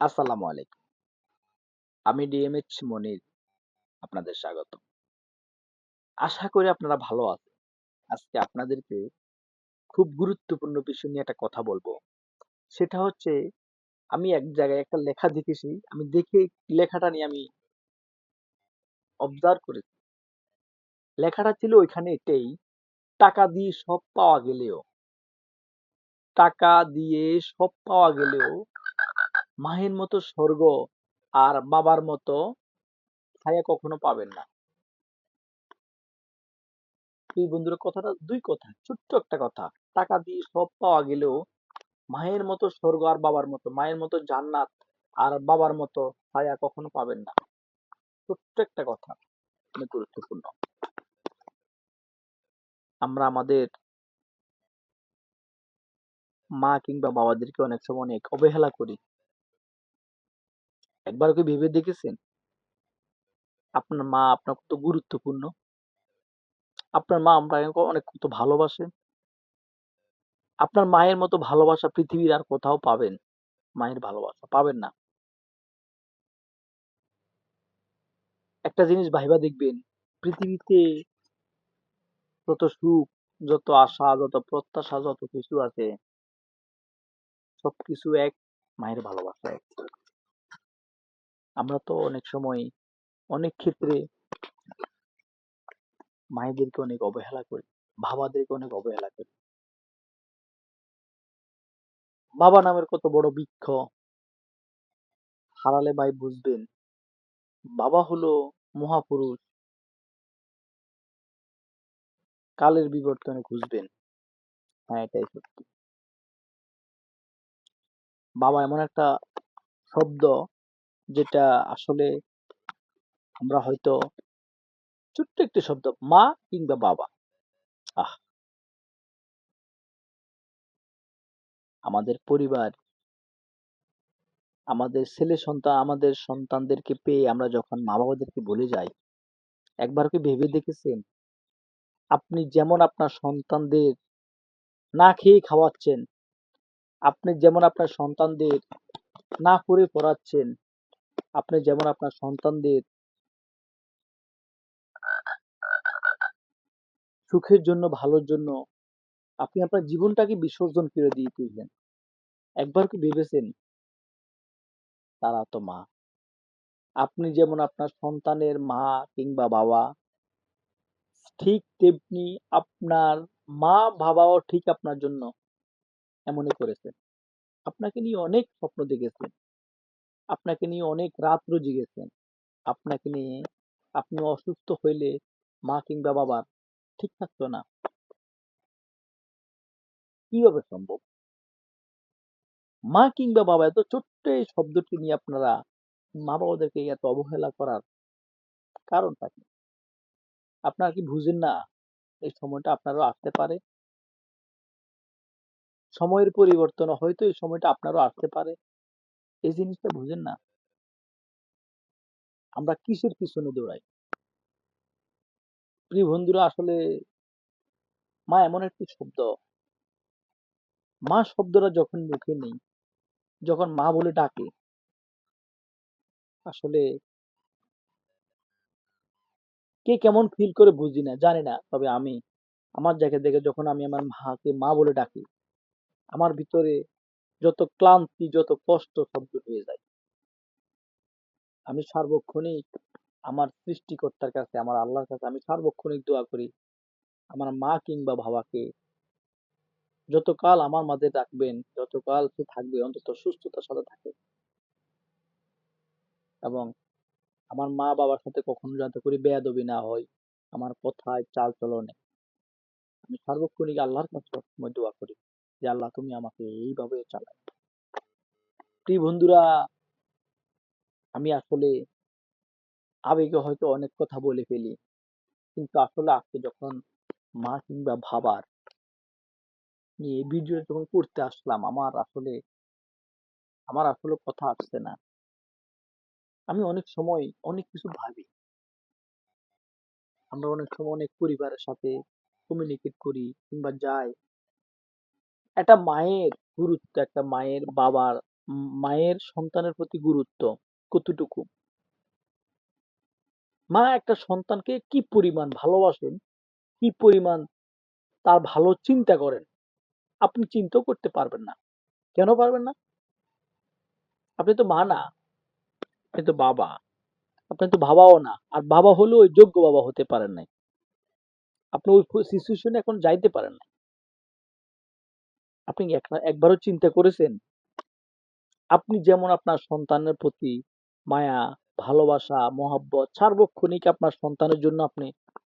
আসসালামু আলাইকুম। আমি ডিএমএইচ মনির। আপনাদের স্বাগত। আশা করি আপনারা ভালো আছেন। আজকে আপনাদেরকে খুব গুরুত্বপূর্ণ বিষয় নিয়ে একটা কথা বলবো। সেটা হচ্ছে আমি এক জায়গায় একটা লেখা দেখেছি। আমি দেখে লেখাটা নিয়ে আমি অবজার্ভ করেছি। লেখাটা ছিল ওইখানে এটাই, টাকা দিয়ে সব পাওয়া গেলেও টাকা দিয়ে সব পাওয়া গেলেও মায়ের মতো স্বর্গ আর বাবার মতো ছায়া কখনো পাবেন না। এই বন্ধুরা কথাটা ২ কথা, ছোট্ট একটা কথা। টাকা দিয়ে সব পাওয়া গেলেও মায়ের মতো স্বর্গ আর বাবার মতো, মায়ের মতো জান্নাত আর বাবার মতো ছায়া কখনো পাবেন না। ছোট্ট একটা কথা, অনেক গুরুত্বপূর্ণ। আমরা আমাদের মা কিংবা বাবাদেরকে অনেক সময় অনেক অবহেলা করি। একবার কি ভেবে দেখেছেন আপনার মা আপনার কত গুরুত্বপূর্ণ? আপনার মা আপনাকে অনেক কত ভালোবাসে। আপনার মায়ের মতো ভালোবাসা পৃথিবীর আর কোথাও পাবেন? মায়ের ভালোবাসা পাবেন না। একটা জিনিস ভাইবা দেখবেন, পৃথিবীতে যত সুখ, যত আশা, যত প্রত্যাশা, যত কিছু আছে সবকিছু এক, মায়ের ভালোবাসা এক। আমরা তো অনেক সময় অনেক ক্ষেত্রে মায়েদেরকে অনেক অবহেলা করি, বাবাদেরকে অনেক অবহেলা করি। বাবা নামের কত বড় বৃক্ষ, হারালে ভাই বুঝবেন বাবা হলো মহাপুরুষ, কালের বিবর্তনে খুঁজবেন। হ্যাঁ, এটাই সত্যি। বাবা এমন একটা শব্দ যেটা আসলে আমরা হয়তো ছোট্ট একটি শব্দ, মা কিংবা বাবা। আহ, আমাদের পরিবার, আমাদের ছেলে সন্তান, আমাদের সন্তানদেরকে পেয়ে আমরা যখন মা বাবাদেরকে ভুলে যাই, একবার কি ভেবে দেখেছেন আপনি যেমন আপনার সন্তানদের না খেয়ে খাওয়াচ্ছেন, আপনি যেমন আপনার সন্তানদের না করে পড়াচ্ছেন, আপনি যেমন আপনার সন্তানদের সুখের জন্য, ভালোর জন্য আপনি আপনার জীবনটাকে বিসর্জন করে দিয়েছিলেন, একবার কি ভেবেছেন তারা তো মা। আপনি যেমন আপনার সন্তানের মা কিংবা বাবা, ঠিক তেমনি আপনার মা বাবাও ঠিক আপনার জন্য এমনই করেছেন। আপনাকে নিয়ে অনেক স্বপ্ন দেখেছেন, আপনাকে নিয়ে অনেক রাত্র জেগেছেন, আপনাকে নিয়ে আপনি অসুস্থ হইলে মা কিংবা বাবার ঠিক থাকতো না। কিভাবে সম্ভব? মা কিংবা বাবা, এত ছোট্ট এই শব্দটি নিয়ে আপনারা মা বাবাদেরকে এত অবহেলা করার কারণটা কি? আপনারা কি বুঝেন না এই সময়টা আপনারও আসতে পারে? সময়ের পরিবর্তনে হয়তো এই সময়টা আপনারও আসতে পারে। এই জিনিসটা বুঝেন না। আমরা কিসের পিছনে দৌড়াই? প্রিয় বন্ধুরা, আসলে মা এমন একটি শব্দ, মা শব্দটা যখন মুখে নেই, যখন মা বলে ডাকে, আসলে কে কেমন ফিল করে বুঝি না, জানি না। তবে আমি আমার জায়গা থেকে যখন আমি আমার মাকে মা বলে ডাকি, আমার ভিতরে যত ক্লান্তি, যত কষ্ট সব দূর হয়ে যায়। আমি সার্বক্ষণিক আমার সৃষ্টিকর্তার কাছে, আমার আল্লাহর কাছে আমি সার্বক্ষণিক দোয়া করি আমার মা কিংবা বাবাকে যতকাল আমার মাঝে রাখবেন, যতকাল সে থাকবে অন্তত সুস্থতার সাথে থাকে, এবং আমার মা বাবার সাথে কখনো যাতে করে বেয়াদবি না হয়, আমার কথায় চাল চলনে। আমি সার্বক্ষণিক আল্লাহর কাছে সবসময় দোয়া করি যে আল্লাহ তুমি আমাকে এইভাবে চালাও। প্রিয় বন্ধুরা, আমি আসলে আবেগে হয়তো অনেক কথা বলে ফেলি, কিন্তু আসলে আজকে যখন মা কিংবা বাবার নিয়ে এই ভিডিওটা যখন করতে আসলাম, আমার আসলে কথা আসছে না। আমি অনেক সময় অনেক কিছু ভাবি, আমরা অনেক সময় অনেক পরিবারের সাথে কমিউনিকেট করি কিংবা যাই, একটা মায়ের গুরুত্ব, একটা মায়ের বাবার মায়ের সন্তানের প্রতি গুরুত্ব কতটুকু? মা একটা সন্তানকে কি পরিমাণ ভালোবাসেন, কি পরিমাণ তার ভালো চিন্তা করেন, আপনি চিন্তাও করতে পারবেন না। কেন পারবেন না? আপনি তো মা না, আপনি তো বাবা। আপনি তো বাবাও না। আর বাবা হলেও ওই যোগ্য বাবা হতে পারেন নাই। আপনি ওই সিচুয়েশনে এখন যাইতে পারেন নাই। আপনি কি একবারও চিন্তা করেছেন? আপনি যেমন আপনার সন্তানের প্রতি মায়া, ভালোবাসা, মহব্বত সার্বক্ষণিক আপনার সন্তানের জন্য আপনি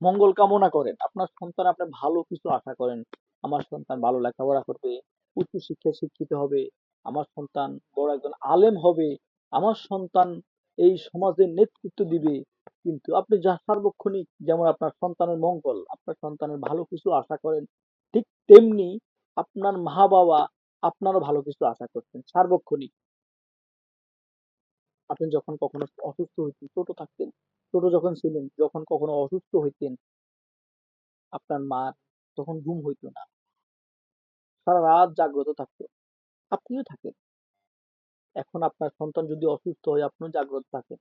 মঙ্গল কামনা করেন। আপনার সন্তান আপনার ভালো কিছু আশা করেন। আমার সন্তান ভালো লেখাপড়া করবে, উচ্চ শিক্ষায় শিক্ষিত হবে, আমার সন্তান বড় একজন আলেম হবে, আমার সন্তান এই সমাজের নেতৃত্ব দিবে। কিন্তু আপনি যা সার্বক্ষণিক যেমন আপনার সন্তানের মঙ্গল, আপনার সন্তানের ভালো কিছু আশা করেন, ঠিক তেমনি আপনার মা-বাবা আপনারও ভালো কিছু আশা করছেন সার্বক্ষণিক। আপনি যখন কখনো অসুস্থ হইতেন, ছোট থাকতেন, ছোট যখন ছিলেন, যখন কখনো অসুস্থ হইতেন, আপনার মার তখন ঘুম হইতো না, সারা রাত জাগ্রত থাকতো, আপনিও থাকেন। এখন আপনার সন্তান যদি অসুস্থ হয় আপনিও জাগ্রত থাকেন,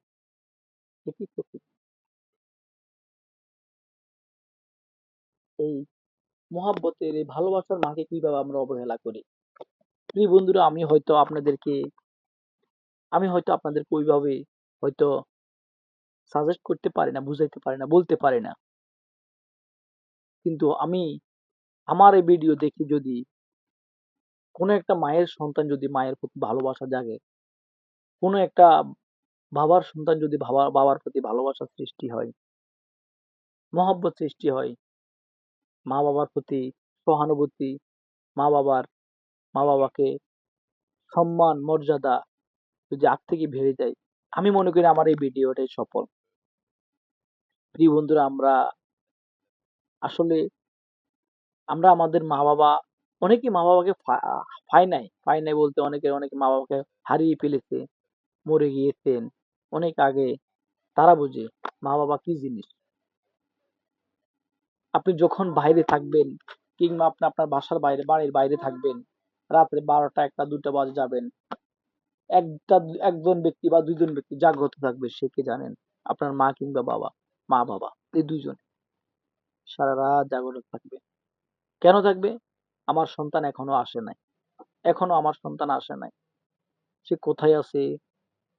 এটি প্রকৃতি। এই মহাব্বতের এই ভালোবাসার মাকে কিভাবে আমরা অবহেলা করি? প্রিয় বন্ধুরা, আমি হয়তো আপনাদেরকে ওইভাবে হয়তো সাজেস্ট করতে পারি না, বুঝাইতে পারি না, বলতে পারি না, কিন্তু আমি আমার এই ভিডিও দেখে যদি কোনো একটা মায়ের সন্তান যদি মায়ের প্রতি ভালোবাসা জাগে, কোনো একটা বাবার সন্তান যদি বাবার প্রতি ভালোবাসা সৃষ্টি হয়, মহব্বত সৃষ্টি হয়, মা বাবার প্রতি সহানুভূতি, মা বাবার মা বাবাকে সম্মান মর্যাদা যদি আগ থেকে বেড়ে যায়, আমি মনে করি আমার এই ভিডিওটাই সফল। প্রিয় বন্ধুরা, আসলে আমরা আমাদের মা বাবা, অনেকে মা বাবাকে পায় নাই বলতে অনেকে মা বাবাকে হারিয়ে ফেলেছে, মরে গিয়েছেন অনেক আগে। তারা বুঝে মা বাবা কি জিনিস। আপনি যখন বাইরে থাকবেন কিংবা আপনি আপনার বাসার বাইরে বাড়ির বাইরে থাকবেন, রাত্রে 12টা 1টা 2টা বাজে যাবেন, একটা একজন ব্যক্তি বা দুইজন ব্যক্তি জাগ্রত থাকবে, সে কে জানেন? আপনার মা কিংবা বাবা, মা বাবা এই দুইজন সারা রাত জাগ্রত থাকবে। কেন থাকবে? আমার সন্তান এখনো আসে নাই, এখনো আমার সন্তান আসে নাই, সে কোথায় আছে,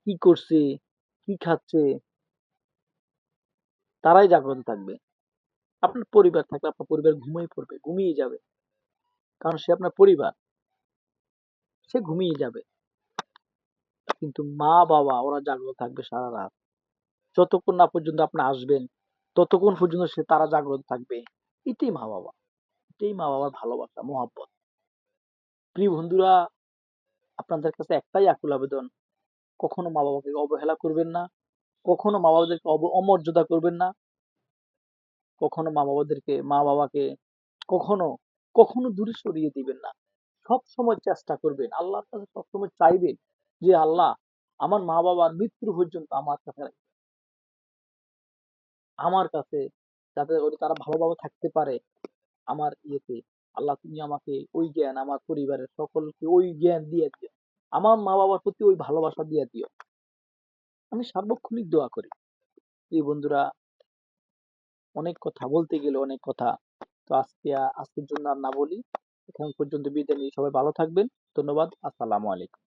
কি করছে, কি খাচ্ছে, তারাই জাগ্রত থাকবে। আপনার পরিবার থাকলে আপনার পরিবার ঘুমিয়ে পড়বে, ঘুমিয়ে যাবে, কারণ সে আপনার পরিবার, সে ঘুমিয়ে যাবে। কিন্তু মা বাবা ওরা জাগ্রত থাকবে সারা রাত, যতক্ষণ না পর্যন্ত আপনি আসবেন ততক্ষণ পর্যন্ত তারা জাগ্রত থাকবে। এটাই মা বাবা, এটাই মা বাবার ভালোবাসা মহাব্বত। প্রিয় বন্ধুরা, আপনাদের কাছে একটাই আকুল আবেদন, কখনো মা বাবাকে অবহেলা করবেন না, কখনো মা বাবাদেরকে অমর্যাদা করবেন না, কখনো মা বাবাকে কখনো কখনো দূরে সরিয়ে দিবেন না। সব সময় চেষ্টা করবেন, আল্লাহর কাছে সবসময় চাইবেন যে আল্লাহ আমার মা বাবার মৃত্যু পর্যন্ত আমার কাছে যাতে করে তারা ভালোভাবে থাকতে পারে। আমার ইয়েতে আল্লাহ তুমি আমাকে ওই জ্ঞান, আমার পরিবারের সকলকে ওই জ্ঞান দিয়ে দিও, আমার মা বাবার প্রতি ওই ভালোবাসা দিয়ে দিও। আমি সার্বক্ষণিক দোয়া করি। এই বন্ধুরা, অনেক কথা বলতে গেলে অনেক কথা, তো আজকের জন্য আর না বলি, এখন পর্যন্ত বিদায় নিই। সবাই ভালো থাকবেন। ধন্যবাদ। আসসালামু আলাইকুম।